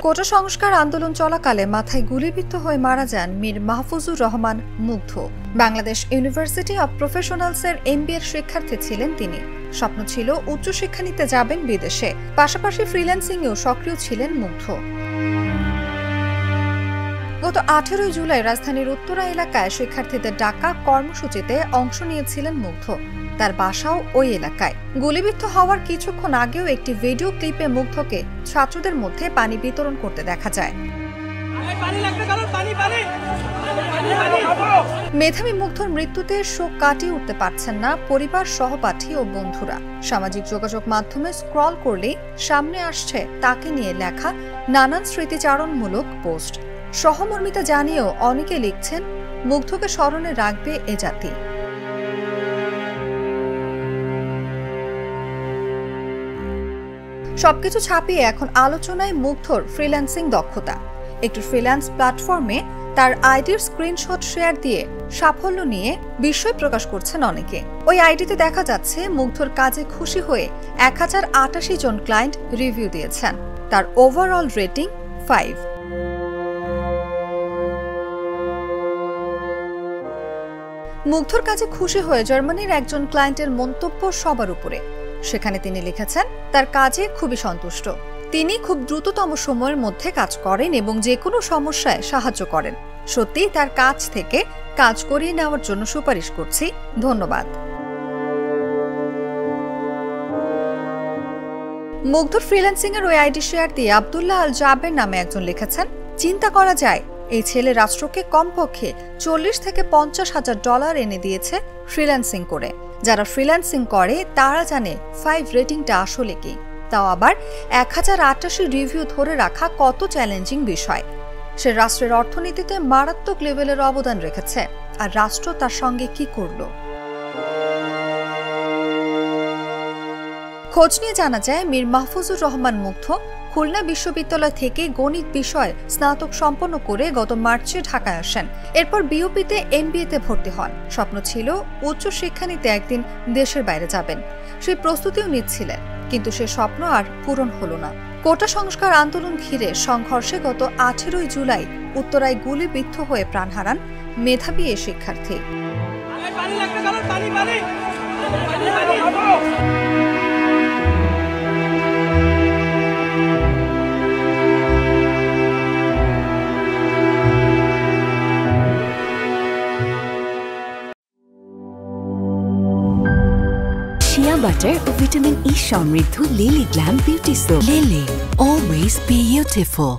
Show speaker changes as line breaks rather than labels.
কোটা সংস্কার আন্দোলন চলাকালে মাথায় গুলিবিদ্ধ হয়ে মারা যান মীর মাহফুজুর রহমান মুগ্ধ। বাংলাদেশ ইউনিভার্সিটি অব প্রফেশনালসের MBA এর শিক্ষার্থী ছিলেন তিনি। স্বপ্ন ছিল উচ্চশিক্ষা নিতে যাবেন বিদেশে, পাশাপাশি ফ্রিল্যান্সিংয়েও সক্রিয় ছিলেন মুগ্ধ। গত 18 জুলাই রাজধানীর উত্তরা এলাকায় শিক্ষার্থীদের ডাকা কর্মসূচিতে অংশ নিয়েছিলেন মুগ্ধ। তার বাসাও ওই এলাকায়। গুলিবিদ্ধ হওয়ার কিছুক্ষণ আগেও একটি ভিডিও ক্লিপে মুগ্ধকে ছাত্রদের মধ্যে পানি বিতরণ করতে দেখা যায়। মেধাবী মুগ্ধর মৃত্যুতে শোক কাটিয়ে উঠতে পারছেন না পরিবার, সহপাঠী ও বন্ধুরা। সামাজিক যোগাযোগ মাধ্যমে স্ক্রল করলেই সামনে আসছে তাকে নিয়ে লেখা নানান স্মৃতিচারণমূলক পোস্ট। সহমর্মিতা জানিয়েও অনেকে লিখছেন, মুগ্ধকে স্মরণে রাখবে এ জাতি। সবকিছু ছাপিয়ে এখন আলোচনায় মুগ্ধর ফ্রিল্যান্সিং দক্ষতা। একটি ফ্রিল্যান্স প্ল্যাটফর্মে তার আইডির স্ক্রিনশট শেয়ার দিয়ে সাফল্য নিয়ে বিস্ময় প্রকাশ করছেন অনেকে। ওই আইডিতে দেখা যাচ্ছে মুগ্ধর কাজে খুশি হয়ে 1088 জন ক্লায়েন্ট রিভিউ দিয়েছেন। তার ওভারঅল রেটিং 5। মুগ্ধর কাজে খুশি হয়ে জার্মানির একজন ক্লায়েন্টের মন্তব্য সবার উপরে। সেখানে তিনি লিখেছেন, তার কাজে খুবই সন্তুষ্ট। তিনি খুব দ্রুততম সময়ের মধ্যে কাজ করেন এবং যে কোনো সমস্যায় সাহায্য করেন। সত্যিই তার কাজ থেকে কাজ করিয়ে নেওয়ার জন্য সুপারিশ করছি, ধন্যবাদ। মুগ্ধর ফ্রিল্যান্সিং এর ওই আইডি শেয়ার দিয়ে আব্দুল্লাহ আল জাবের নামে একজন লিখেছেন, চিন্তা করা যায় এই ছেলে রাষ্ট্রকে কমপক্ষে $40,000 থেকে $50,000 এনে দিয়েছে ফ্রিল্যান্সিং করে। যারা ফ্রিল্যান্সিং করে তারা জানে 5 রেটিংটা আসলে কি, তাও আবার 1088 রিভিউ ধরে রাখা কত চ্যালেঞ্জিং বিষয়। সে রাষ্ট্রের অর্থনীতিতে মারাত্মক লেভেলের অবদান রেখেছে, আর রাষ্ট্র তার সঙ্গে কি করলো। খোঁজ নিয়ে জানা যায়, মীর মাহফুজুর রহমান মুগ্ধ খুলনা বিশ্ববিদ্যালয় থেকে গণিত বিষয়ে স্নাতক সম্পন্ন করে গত মার্চে ঢাকায় আসেন। এরপর বিউপিতে MBA-তে ভর্তি হন। স্বপ্ন ছিল উচ্চশিক্ষা নিতে একদিন দেশের বাইরে যাবেন। সেই প্রস্তুতিও নিচ্ছিলেন, কিন্তু সে স্বপ্ন আর পূরণ হলো না। কোটা সংস্কার আন্দোলন ঘিরে সংঘর্ষে গত 18 জুলাই উত্তরায় গুলিবিদ্ধ হয়ে প্রাণ হারান মেধাবী এ শিক্ষার্থী।
Shea butter ও ভিটামিন E সমৃদ্ধ lily glam beauty soap. Lily, always beautiful.